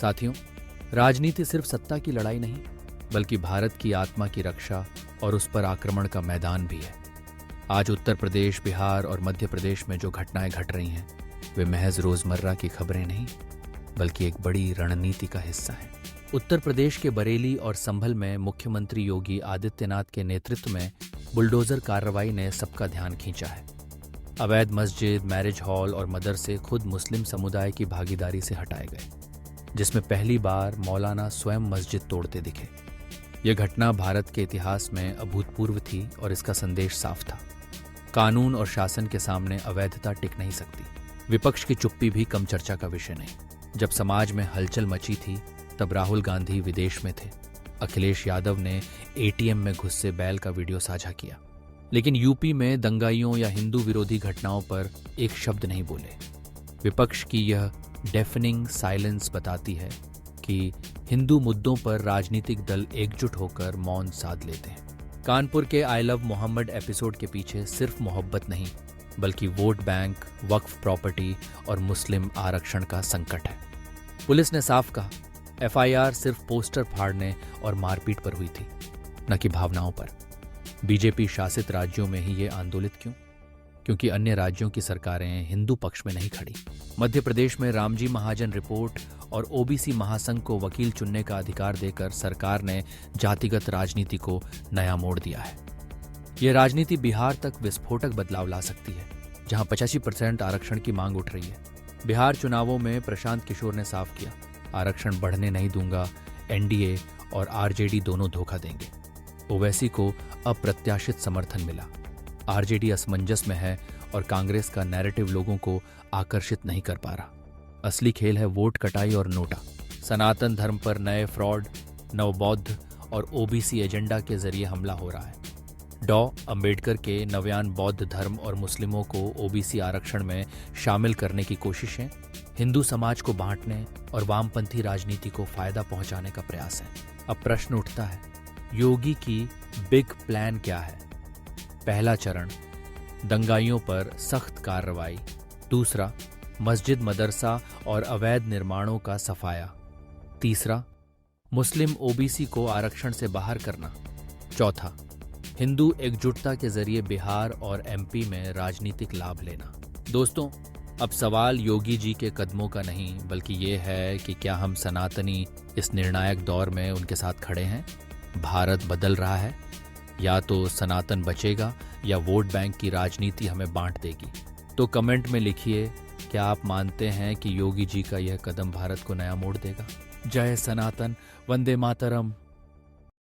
साथियों, राजनीति सिर्फ सत्ता की लड़ाई नहीं, बल्कि भारत की आत्मा की रक्षा और उस पर आक्रमण का मैदान भी है। आज उत्तर प्रदेश, बिहार और मध्य प्रदेश में जो घटनाएं घट रही हैं, वे महज रोजमर्रा की खबरें नहीं, बल्कि एक बड़ी रणनीति का हिस्सा है। उत्तर प्रदेश के बरेली और संभल में मुख्यमंत्री योगी आदित्यनाथ के नेतृत्व में बुलडोजर कार्रवाई ने सबका ध्यान खींचा है। अवैध मस्जिद, मैरिज हॉल और मदरसे खुद मुस्लिम समुदाय की भागीदारी से हटाए गए, जिसमें पहली बार मौलाना स्वयं मस्जिद तोड़ते दिखे। यह घटना भारत के इतिहास में अभूतपूर्व थी और इसका संदेश साफ था। कानून और शासन के सामने अवैधता टिक नहीं सकती। विपक्ष की चुप्पी भी कम चर्चा का विषय नहीं। जब समाज में हलचल मची थी, तब राहुल गांधी विदेश में थे। अखिलेश यादव ने एटीएम में घुसे बैल का वीडियो साझा किया, लेकिन यूपी में दंगाइयों या हिंदू विरोधी घटनाओं पर एक शब्द नहीं बोले। विपक्ष की यह डेफनिंग साइलेंस बताती है कि हिंदू मुद्दों पर राजनीतिक दल एकजुट होकर मौन साध लेते हैं। कानपुर के आई लव मोहम्मद एपिसोड के पीछे सिर्फ मोहब्बत नहीं, बल्कि वोट बैंक, वक्फ प्रॉपर्टी और मुस्लिम आरक्षण का संकट है। पुलिस ने साफ कहा, एफआईआर सिर्फ पोस्टर फाड़ने और मारपीट पर हुई थी, न कि भावनाओं पर। बीजेपी शासित राज्यों में ही ये आंदोलित क्यों? क्योंकि अन्य राज्यों की सरकारें हिंदू पक्ष में नहीं खड़ी। मध्य प्रदेश में रामजी महाजन रिपोर्ट और ओबीसी महासंघ को वकील चुनने का अधिकार देकर सरकार ने जातिगत राजनीति को नया मोड़ दिया है। यह राजनीति बिहार तक विस्फोटक बदलाव ला सकती है, जहां 85% आरक्षण की मांग उठ रही है। बिहार चुनावों में प्रशांत किशोर ने साफ किया, आरक्षण बढ़ने नहीं दूंगा, एनडीए और आरजेडी दोनों धोखा देंगे। ओवैसी को अप्रत्याशित समर्थन मिला। आरजेडी असमंजस में है और कांग्रेस का नैरेटिव लोगों को आकर्षित नहीं कर पा रहा। असली खेल है वोट कटाई और नोटा। सनातन धर्म पर नए फ्रॉड, नवबौद्ध और ओबीसी एजेंडा के जरिए हमला हो रहा है। अंबेडकर के नव्यान बौद्ध धर्म और मुस्लिमों को ओबीसी आरक्षण में शामिल करने की कोशिशें हिंदू समाज को बांटने और वामपंथी राजनीति को फायदा पहुंचाने का प्रयास है। अब प्रश्न उठता है, योगी की बिग प्लान क्या है? पहला चरण, दंगाइयों पर सख्त कार्रवाई। दूसरा, मस्जिद, मदरसा और अवैध निर्माणों का सफाया। तीसरा, मुस्लिम ओबीसी को आरक्षण से बाहर करना। चौथा, हिंदू एकजुटता के जरिए बिहार और एमपी में राजनीतिक लाभ लेना। दोस्तों, अब सवाल योगी जी के कदमों का नहीं, बल्कि ये है कि क्या हम सनातनी इस निर्णायक दौर में उनके साथ खड़े हैं? भारत बदल रहा है, या तो सनातन बचेगा या वोट बैंक की राजनीति हमें बांट देगी। तो कमेंट में लिखिए, क्या आप मानते हैं कि योगी जी का यह कदम भारत को नया मोड़ देगा? जय सनातन, वंदे मातरम।